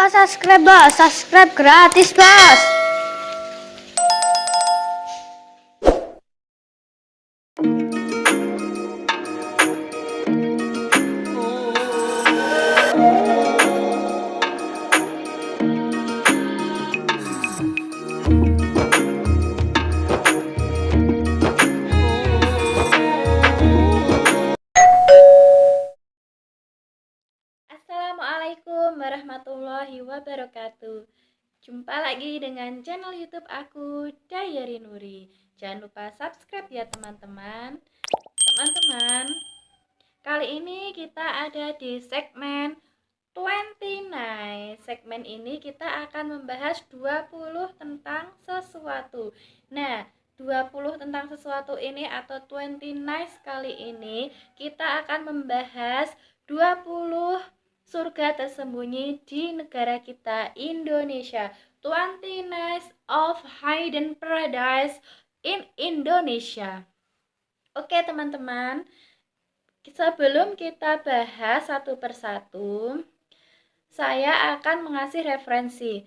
subscribe bos, subscribe gratis bos. Assalamualaikum warahmatullahi wabarakatuh. Jumpa lagi dengan channel YouTube aku, Dayari Nuri. Jangan lupa subscribe ya teman-teman. Kali ini kita ada di segmen 29. Segmen ini kita akan membahas 20 tentang sesuatu. Nah, 20 tentang sesuatu ini atau 29 kali ini kita akan membahas 20 surga tersembunyi di negara kita, Indonesia. 29 of hidden paradise in Indonesia. Oke teman-teman, sebelum kita bahas satu persatu, saya akan mengasih referensi.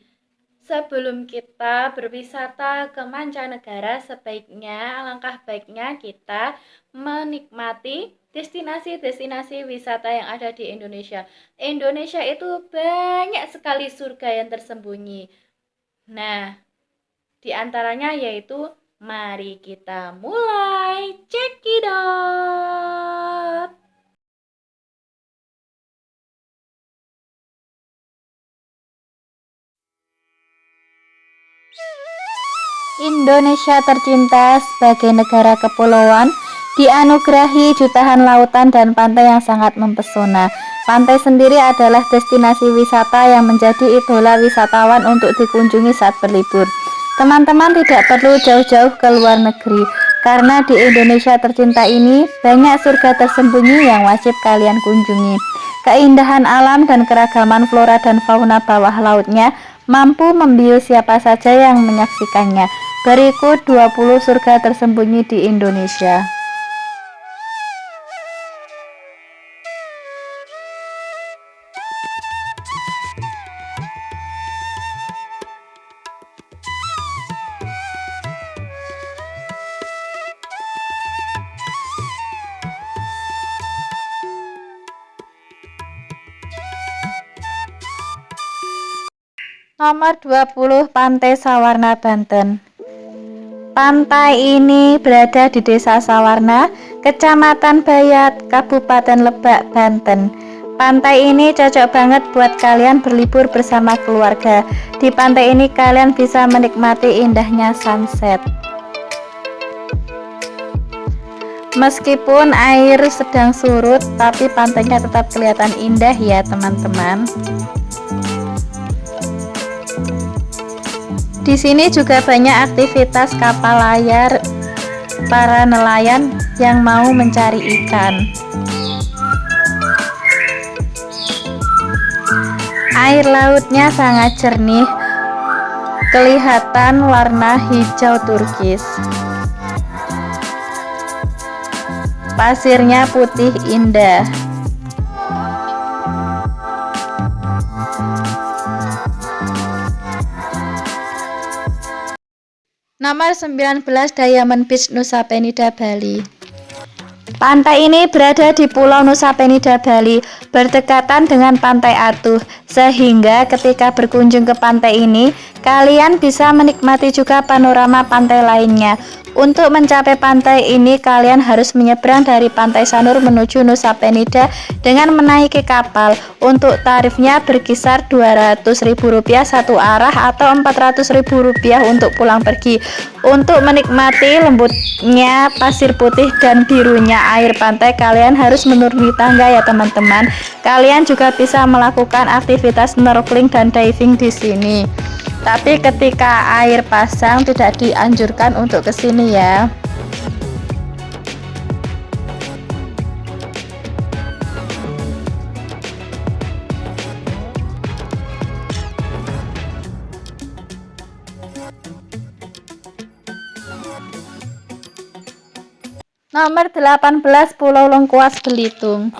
Sebelum kita berwisata ke mancanegara, alangkah baiknya kita menikmati destinasi-destinasi wisata yang ada di Indonesia. Indonesia itu banyak sekali surga yang tersembunyi. Nah, di antaranya yaitu, mari kita mulai, check it out. Indonesia tercinta sebagai negara kepulauan, dianugerahi jutaan lautan dan pantai yang sangat mempesona. Pantai sendiri adalah destinasi wisata yang menjadi idola wisatawan untuk dikunjungi saat berlibur. Teman-teman tidak perlu jauh-jauh ke luar negeri, karena di Indonesia tercinta ini banyak surga tersembunyi yang wajib kalian kunjungi. Keindahan alam dan keragaman flora dan fauna bawah lautnya mampu membius siapa saja yang menyaksikannya. Berikut 20 surga tersembunyi di Indonesia. Nomor 20, Pantai Sawarna, Banten. Pantai ini berada di Desa Sawarna, Kecamatan Bayat, Kabupaten Lebak, Banten. Pantai ini cocok banget buat kalian berlibur bersama keluarga. Di pantai ini kalian bisa menikmati indahnya sunset. Meskipun air sedang surut, tapi pantainya tetap kelihatan indah ya teman-teman. Di sini juga banyak aktivitas kapal layar para nelayan yang mau mencari ikan. Air lautnya sangat jernih, kelihatan warna hijau turkis. Pasirnya putih indah. Nomor 19, Diamond Beach, Nusa Penida, Bali. Pantai ini berada di Pulau Nusa Penida, Bali, berdekatan dengan Pantai Atuh, sehingga ketika berkunjung ke pantai ini, kalian bisa menikmati juga panorama pantai lainnya. Untuk mencapai pantai ini, kalian harus menyeberang dari Pantai Sanur menuju Nusa Penida dengan menaiki kapal. Untuk tarifnya berkisar Rp200.000 satu arah atau Rp400.000 untuk pulang pergi. Untuk menikmati lembutnya pasir putih dan birunya air pantai, kalian harus menuruni tangga ya teman-teman. Kalian juga bisa melakukan aktivitas snorkeling dan diving di sini. Tapi ketika air pasang tidak dianjurkan untuk kesini ya. Nomor 18, Pulau Lengkuas, Belitung.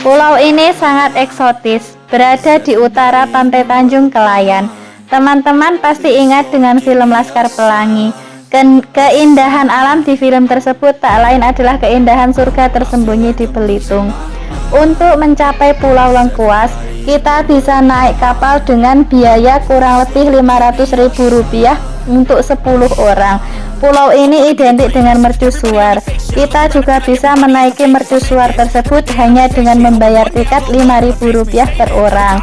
Pulau ini sangat eksotis, berada di utara pantai Tanjung Kelayan. Teman-teman pasti ingat dengan film Laskar Pelangi. Keindahan alam di film tersebut tak lain adalah keindahan surga tersembunyi di Belitung. Untuk mencapai Pulau Lengkuas, kita bisa naik kapal dengan biaya kurang lebih Rp500.000 untuk 10 orang. Pulau ini identik dengan mercusuar. Kita juga bisa menaiki mercusuar tersebut hanya dengan membayar tiket Rp5.000 per orang.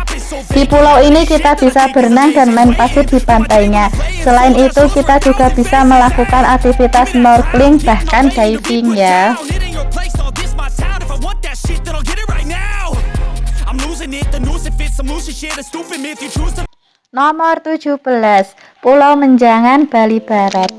Di pulau ini kita bisa berenang dan main pasir di pantainya. Selain itu, kita juga bisa melakukan aktivitas snorkeling bahkan diving ya. Nomor 17, Pulau Menjangan, Bali Barat.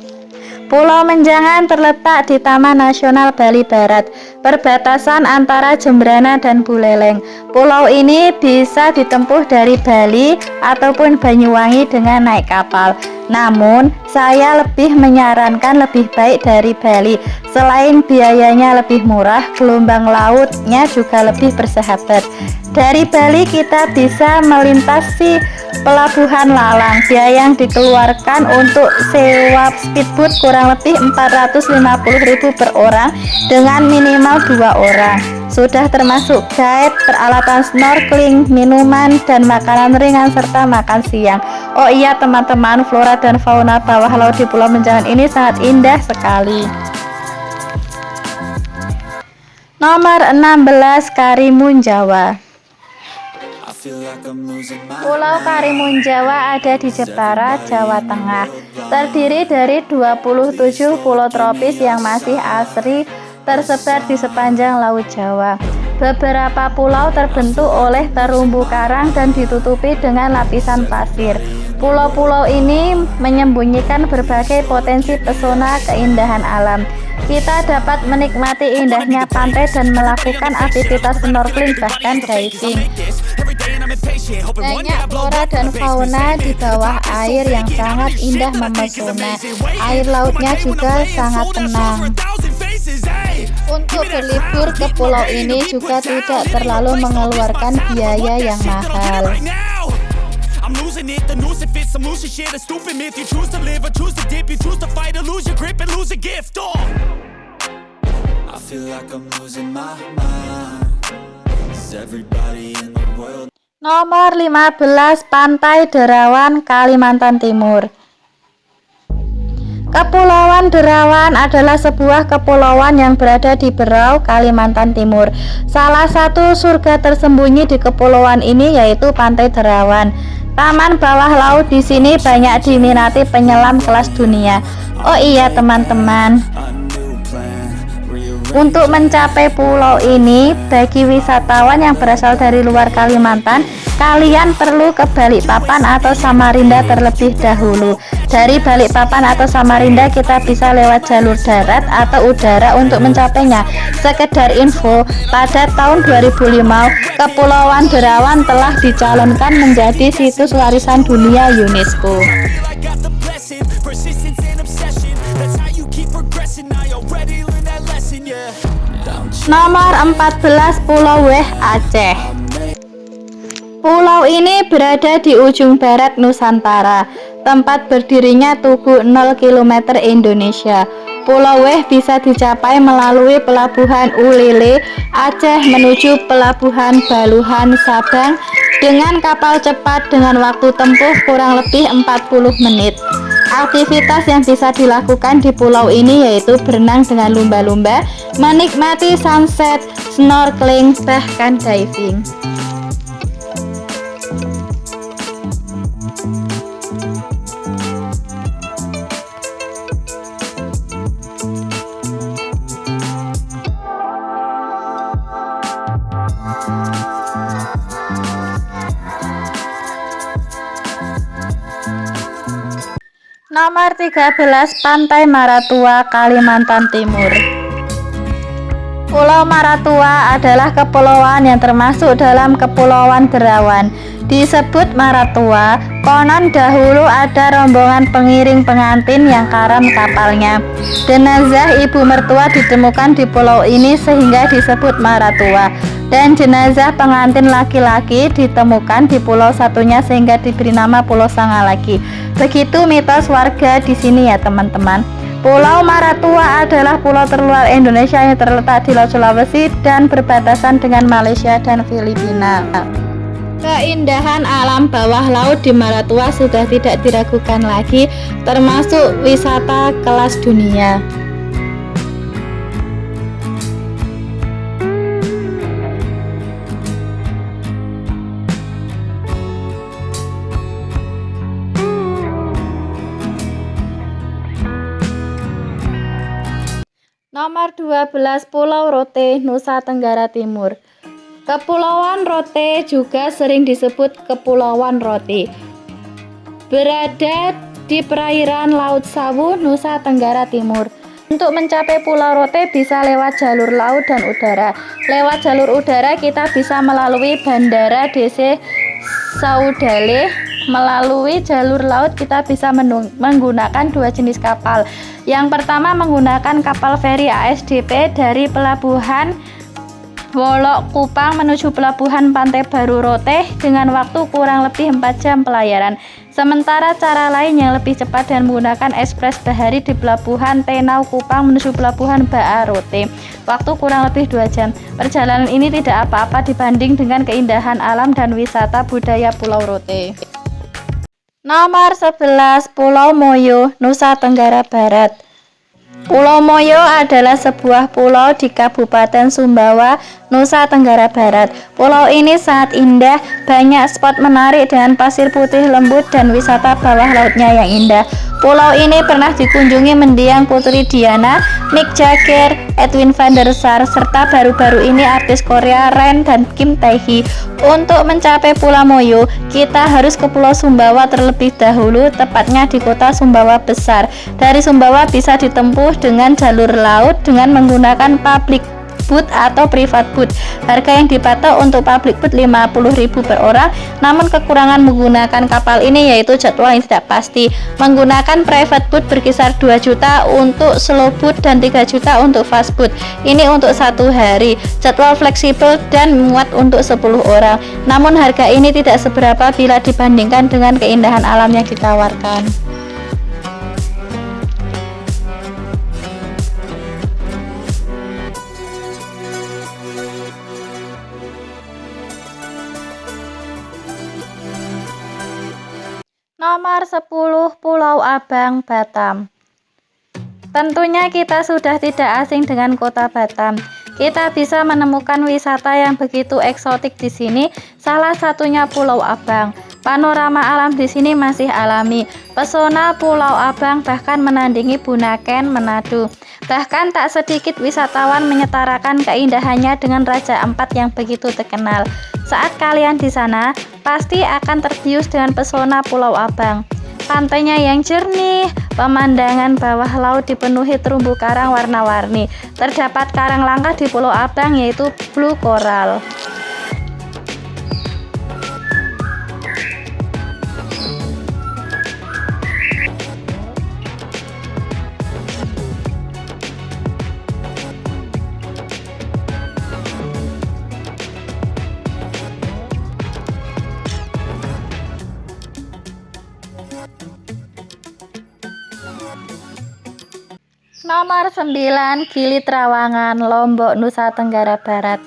Pulau Menjangan terletak di Taman Nasional Bali Barat, perbatasan antara Jembrana dan Buleleng. Pulau ini bisa ditempuh dari Bali ataupun Banyuwangi dengan naik kapal. Namun, saya lebih menyarankan lebih baik dari Bali. Selain biayanya lebih murah, gelombang lautnya juga lebih bersahabat. Dari Bali kita bisa melintasi Pelabuhan Lalang. Biaya yang dikeluarkan untuk sewa speedboat kurang lebih Rp450.000 per orang dengan minimal 2 orang. Sudah termasuk guide, peralatan snorkeling, minuman, dan makanan ringan serta makan siang. Oh iya teman-teman, flora dan fauna bawah laut di Pulau Menjangan ini sangat indah sekali. Nomor 16, Karimun Jawa. Pulau Karimun Jawa ada di Jepara, Jawa Tengah. Terdiri dari 27 pulau tropis yang masih asri tersebar di sepanjang Laut Jawa. Beberapa pulau terbentuk oleh terumbu karang dan ditutupi dengan lapisan pasir. Pulau-pulau ini menyembunyikan berbagai potensi pesona keindahan alam. Kita dapat menikmati indahnya pantai dan melakukan aktivitas snorkeling bahkan diving. Banyak flora dan fauna di bawah air yang sangat indah memesona. Air lautnya juga sangat tenang. Untuk berlibur ke pulau ini juga tidak terlalu mengeluarkan biaya yang mahal. Nomor 15, Pantai Derawan, Kalimantan Timur. Kepulauan Derawan adalah sebuah kepulauan yang berada di Berau, Kalimantan Timur. Salah satu surga tersembunyi di kepulauan ini yaitu Pantai Derawan. Taman bawah laut di sini banyak diminati penyelam kelas dunia. Oh iya teman-teman, untuk mencapai pulau ini, bagi wisatawan yang berasal dari luar Kalimantan, kalian perlu ke Balikpapan atau Samarinda terlebih dahulu. Dari Balikpapan atau Samarinda kita bisa lewat jalur darat atau udara untuk mencapainya. Sekedar info, pada tahun 2005, Kepulauan Derawan telah dicalonkan menjadi situs warisan dunia UNESCO. Nomor 14, Pulau Weh, Aceh. Pulau ini berada di ujung barat Nusantara, tempat berdirinya Tugu 0 km Indonesia. Pulau Weh bisa dicapai melalui Pelabuhan Ulele, Aceh menuju Pelabuhan Baluhan, Sabang dengan kapal cepat dengan waktu tempuh kurang lebih 40 menit. Aktivitas yang bisa dilakukan di pulau ini yaitu berenang dengan lumba-lumba, menikmati sunset, snorkeling, bahkan diving. Nomor 13, Pantai Maratua, Kalimantan Timur. Pulau Maratua adalah kepulauan yang termasuk dalam Kepulauan Derawan. Disebut Maratua Konon dahulu ada rombongan pengiring pengantin yang karam kapalnya. Jenazah ibu mertua ditemukan di pulau ini sehingga disebut Maratua. Dan jenazah pengantin laki-laki ditemukan di pulau satunya sehingga diberi nama Pulau Sangalaki. Begitu mitos warga di sini ya teman-teman. Pulau Maratua adalah pulau terluar Indonesia yang terletak di Laut Sulawesi dan berbatasan dengan Malaysia dan Filipina. Keindahan alam bawah laut di Maratua sudah tidak diragukan lagi, termasuk wisata kelas dunia. Nomor 12, Pulau Rote, Nusa Tenggara Timur. Kepulauan Rote juga sering disebut Kepulauan Roti. Berada di perairan Laut Sawu, Nusa Tenggara Timur. Untuk mencapai Pulau Rote bisa lewat jalur laut dan udara. Lewat jalur udara kita bisa melalui Bandara DC Saudale. Melalui jalur laut kita bisa menggunakan dua jenis kapal. Yang pertama menggunakan kapal feri ASDP dari pelabuhan Wolok Kupang menuju pelabuhan Pantai Baru Rote dengan waktu kurang lebih 4 jam pelayaran. Sementara cara lain yang lebih cepat dan menggunakan ekspres bahari di pelabuhan Tenau Kupang menuju pelabuhan Baa Rote. Waktu kurang lebih 2 jam. Perjalanan ini tidak apa-apa dibanding dengan keindahan alam dan wisata budaya Pulau Rote. Nomor 11, Pulau Moyo, Nusa Tenggara Barat. Pulau Moyo adalah sebuah pulau di Kabupaten Sumbawa, Nusa Tenggara Barat. Pulau ini sangat indah, banyak spot menarik dengan pasir putih lembut dan wisata bawah lautnya yang indah. Pulau ini pernah dikunjungi mendiang Putri Diana, Mick Jagger, Edwin van der Sar, serta baru-baru ini artis Korea Ren dan Kim Tae Hee. Untuk mencapai Pulau Moyo, kita harus ke Pulau Sumbawa terlebih dahulu, tepatnya di kota Sumbawa Besar. Dari Sumbawa bisa ditempuh dengan jalur laut dengan menggunakan public boat atau private boat. Harga yang dipatok untuk public boat 50.000 per orang, namun kekurangan menggunakan kapal ini yaitu jadwal yang tidak pasti. Menggunakan private boat berkisar 2 juta untuk slow boat dan 3 juta untuk fast boat. Ini untuk 1 hari. Jadwal fleksibel dan muat untuk 10 orang. Namun harga ini tidak seberapa bila dibandingkan dengan keindahan alam yang ditawarkan. Nomor 10, Pulau Abang, Batam. Tentunya kita sudah tidak asing dengan kota Batam. Kita bisa menemukan wisata yang begitu eksotik di sini, salah satunya Pulau Abang. Panorama alam di sini masih alami. Pesona Pulau Abang bahkan menandingi Bunaken, Manado. Bahkan tak sedikit wisatawan menyetarakan keindahannya dengan Raja Ampat yang begitu terkenal. Saat kalian di sana, pasti akan terbius dengan pesona Pulau Abang. Pantainya yang jernih, pemandangan bawah laut dipenuhi terumbu karang warna-warni. Terdapat karang langka di Pulau Abang yaitu blue coral. Nomor 9, Gili Trawangan, Lombok, Nusa Tenggara Barat.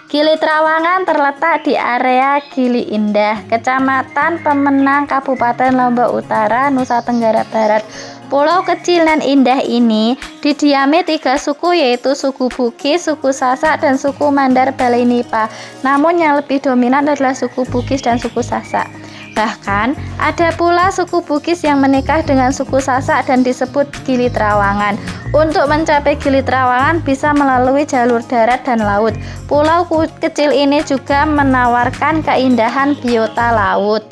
Gili Trawangan terletak di area Gili Indah, Kecamatan Pemenang, Kabupaten Lombok Utara, Nusa Tenggara Barat. Pulau kecil dan indah ini didiami 3 suku yaitu suku Bugis, suku Sasak, dan suku Mandar Balai-Nipa. Namun yang lebih dominan adalah suku Bugis dan suku Sasak. Bahkan ada pula suku Bugis yang menikah dengan suku Sasak dan disebut Gili Trawangan. Untuk mencapai Gili Trawangan bisa melalui jalur darat dan laut. Pulau kecil ini juga menawarkan keindahan biota laut.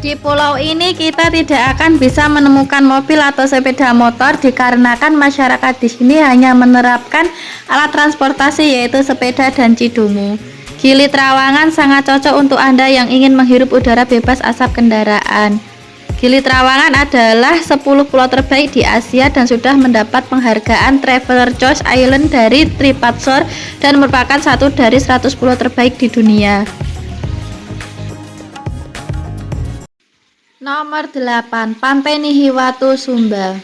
Di pulau ini kita tidak akan bisa menemukan mobil atau sepeda motor dikarenakan masyarakat di sini hanya menerapkan alat transportasi yaitu sepeda dan cidumu. Gili Trawangan sangat cocok untuk Anda yang ingin menghirup udara bebas asap kendaraan. Gili Trawangan adalah 10 pulau terbaik di Asia dan sudah mendapat penghargaan Traveler Choice Island dari TripAdvisor dan merupakan satu dari 100 pulau terbaik di dunia. Nomor 8, Pantai Nihiwatu, Sumba.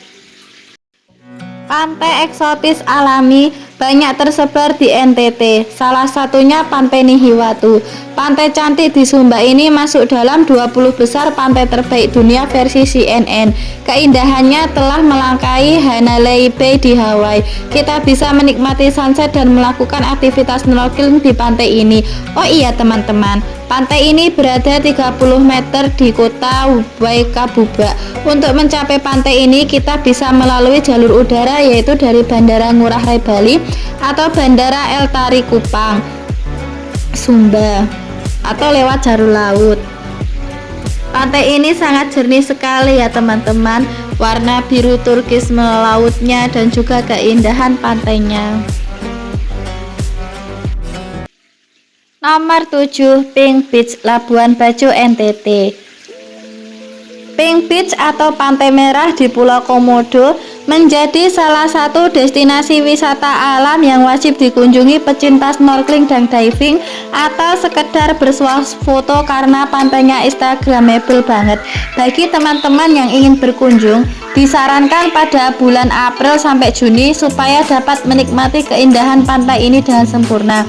Pantai eksotis alami banyak tersebar di NTT, salah satunya Pantai Nihiwatu. Pantai cantik di Sumba ini masuk dalam 20 besar pantai terbaik dunia versi CNN. Keindahannya telah melangkahi Hanalei Bay di Hawaii. Kita bisa menikmati sunset dan melakukan aktivitas snorkeling di pantai ini. Oh iya teman-teman, pantai ini berada 30 meter di kota Waikabubak. Untuk mencapai pantai ini kita bisa melalui jalur udara yaitu dari Bandara Ngurah Rai Bali atau Bandara El Tari Kupang, Sumba, atau lewat jalur laut. Pantai ini sangat jernih sekali ya teman-teman, warna biru turkis lautnya dan juga keindahan pantainya. Nomor 7, Pink Beach, Labuan Bajo, NTT. Pink Beach atau Pantai Merah di Pulau Komodo menjadi salah satu destinasi wisata alam yang wajib dikunjungi pecinta snorkeling dan diving atau sekedar bersuah foto karena pantainya instagramable banget. Bagi teman-teman yang ingin berkunjung, disarankan pada bulan April sampai Juni supaya dapat menikmati keindahan pantai ini dengan sempurna.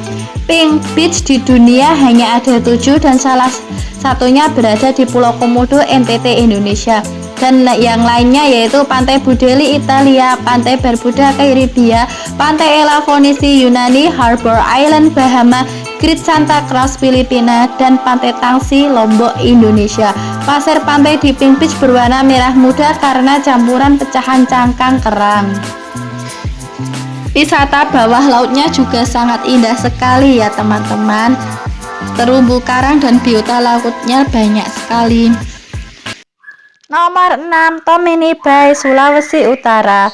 Pink Beach di dunia hanya ada 7 dan salah satunya berada di Pulau Komodo, NTT, Indonesia. Dan yang lainnya yaitu Pantai Budeli, Italia, Pantai Barbuda, Karibia, Pantai Elafonisi, Yunani, Harbor Island, Bahama, Great Santa Cruz, Filipina, dan Pantai Tangsi, Lombok, Indonesia. Pasir pantai di Pink Beach berwarna merah muda karena campuran pecahan cangkang kerang. Wisata bawah lautnya juga sangat indah sekali ya teman-teman. Terumbu karang dan biota lautnya banyak sekali. Nomor 6, Tomini Bay, Sulawesi Utara.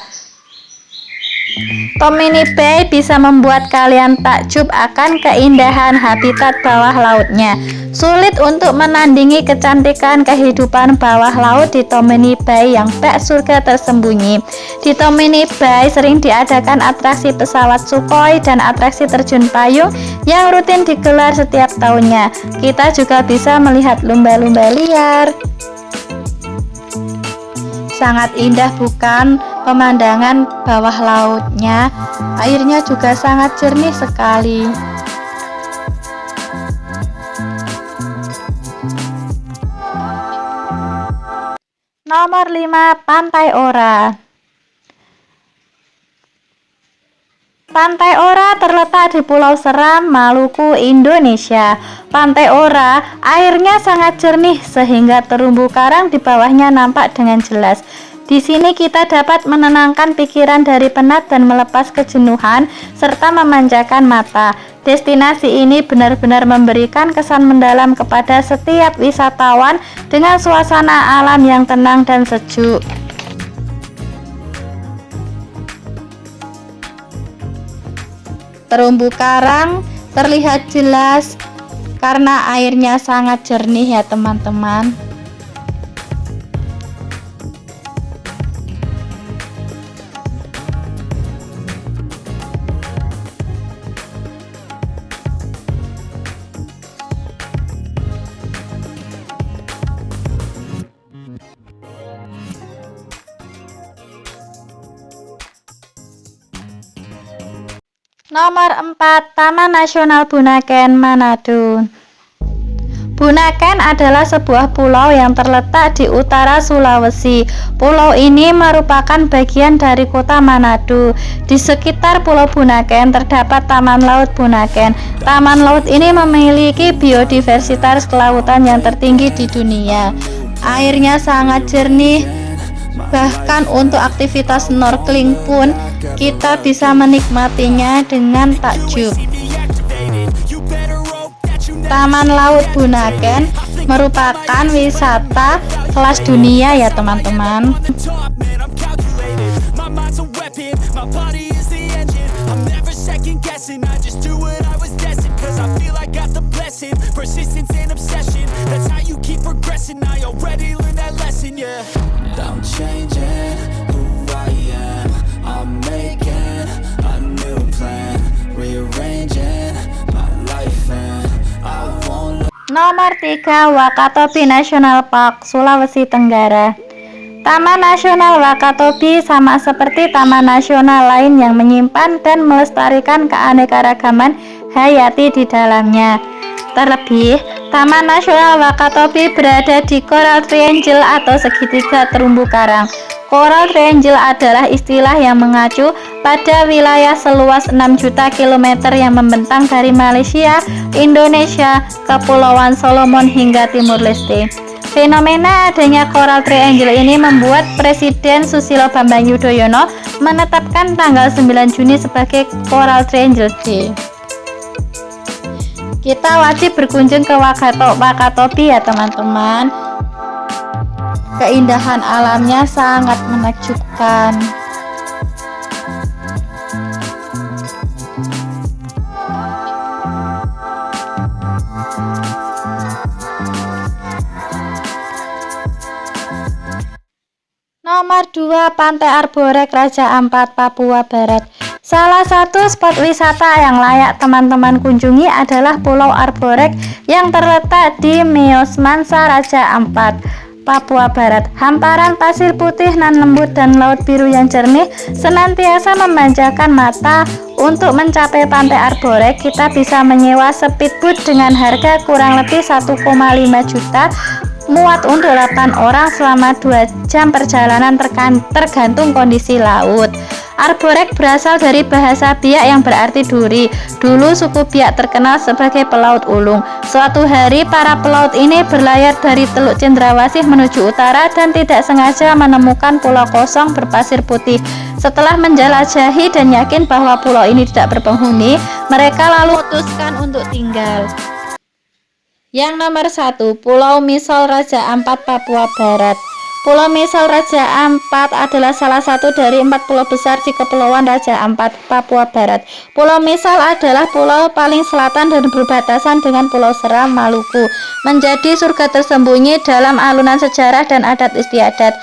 Tomini Bay bisa membuat kalian takjub akan keindahan habitat bawah lautnya. Sulit untuk menandingi kecantikan kehidupan bawah laut di Tomini Bay yang bak surga tersembunyi. Di Tomini Bay sering diadakan atraksi pesawat Sukhoi dan atraksi terjun payung yang rutin digelar setiap tahunnya. Kita juga bisa melihat lumba-lumba liar. Sangat indah bukan pemandangan bawah lautnya? Airnya juga sangat jernih sekali. Nomor 5, Pantai Ora. Pantai Ora terletak di Pulau Seram, Maluku, Indonesia. Pantai Ora airnya sangat jernih sehingga terumbu karang di bawahnya nampak dengan jelas. Di sini kita dapat menenangkan pikiran dari penat dan melepas kejenuhan serta memanjakan mata. Destinasi ini benar-benar memberikan kesan mendalam kepada setiap wisatawan dengan suasana alam yang tenang dan sejuk. Terumbu karang terlihat jelas karena airnya sangat jernih ya teman-teman. Nomor 4, Taman Nasional Bunaken, Manado. Bunaken adalah sebuah pulau yang terletak di utara Sulawesi. Pulau ini merupakan bagian dari kota Manado. Di sekitar Pulau Bunaken terdapat Taman Laut Bunaken. Taman laut ini memiliki biodiversitas kelautan yang tertinggi di dunia. Airnya sangat jernih, bahkan untuk aktivitas snorkeling pun kita bisa menikmatinya dengan takjub. Taman Laut Bunaken merupakan wisata kelas dunia ya teman-teman. Nomor 3, Wakatobi National Park, Sulawesi Tenggara. Taman Nasional Wakatobi sama seperti taman nasional lain yang menyimpan dan melestarikan keanekaragaman hayati di dalamnya. Terlebih, Taman Nasional Wakatobi berada di Coral Triangle atau segitiga terumbu karang. Coral Triangle adalah istilah yang mengacu pada wilayah seluas 6 juta kilometer yang membentang dari Malaysia, Indonesia, Kepulauan Solomon hingga Timur Leste. Fenomena adanya Coral Triangle ini membuat Presiden Susilo Bambang Yudhoyono menetapkan tanggal 9 Juni sebagai Coral Triangle Day. Kita wajib berkunjung ke Wakatobi ya teman-teman. Keindahan alamnya sangat menakjubkan. Nomor 2, Pantai Arborek Raja Ampat, Papua Barat. Salah satu spot wisata yang layak teman-teman kunjungi adalah Pulau Arborek yang terletak di Meosmansa Raja Ampat, Papua Barat. Hamparan pasir putih nan lembut dan laut biru yang jernih senantiasa memanjakan mata. Untuk mencapai Pantai Arborek, kita bisa menyewa speedboat dengan harga kurang lebih 1,5 juta, muat untuk 8 orang selama 2 jam perjalanan tergantung kondisi laut. Arborek berasal dari bahasa Biak yang berarti duri. Dulu suku Biak terkenal sebagai pelaut ulung. Suatu hari para pelaut ini berlayar dari Teluk Cendrawasih menuju utara dan tidak sengaja menemukan pulau kosong berpasir putih. Setelah menjelajahi dan yakin bahwa pulau ini tidak berpenghuni, mereka lalu memutuskan untuk tinggal. Yang nomor 1, Pulau Misol Raja Ampat, Papua Barat. Pulau Misol Raja Ampat adalah salah satu dari 4 pulau besar di Kepulauan Raja Ampat, Papua Barat. Pulau Misol adalah pulau paling selatan dan berbatasan dengan Pulau Seram, Maluku. Menjadi surga tersembunyi dalam alunan sejarah dan adat istiadat.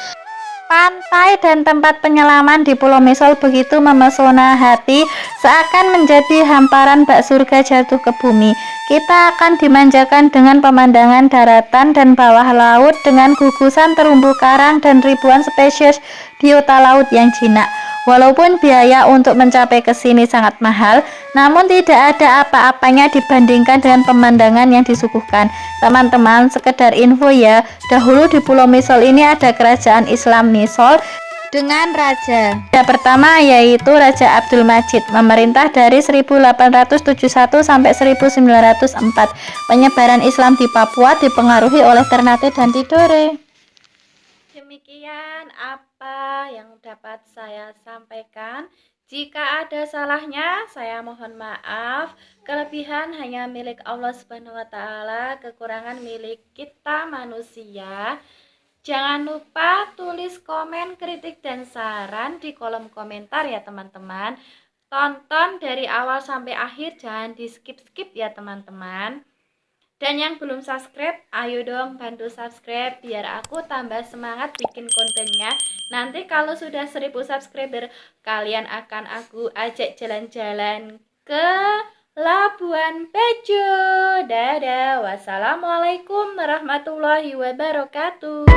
Pantai dan tempat penyelaman di Pulau Misol begitu memesona hati, seakan menjadi hamparan bak surga jatuh ke bumi. Kita akan dimanjakan dengan pemandangan daratan dan bawah laut dengan gugusan terumbu karang dan ribuan spesies biota laut yang jinak. Walaupun biaya untuk mencapai ke sini sangat mahal, namun tidak ada apa-apanya dibandingkan dengan pemandangan yang disuguhkan. Teman-teman, sekedar info ya, dahulu di Pulau Misol ini ada kerajaan Islam Misol dengan raja. Yang pertama yaitu Raja Abdul Majid, memerintah dari 1871 sampai 1904. Penyebaran Islam di Papua dipengaruhi oleh Ternate dan Tidore. Demikian apa yang dapat saya sampaikan. Jika ada salahnya, saya mohon maaf. Kelebihan hanya milik Allah Subhanahu wa Ta'ala, kekurangan milik kita manusia. Jangan lupa tulis komen, kritik, dan saran di kolom komentar ya teman-teman. Tonton dari awal sampai akhir, jangan di skip-skip ya teman-teman. Dan yang belum subscribe, ayo dong bantu subscribe biar aku tambah semangat bikin kontennya. Nanti kalau sudah 1000 subscriber, kalian akan aku ajak jalan-jalan ke Labuan Bajo. Dadah, wassalamualaikum warahmatullahi wabarakatuh.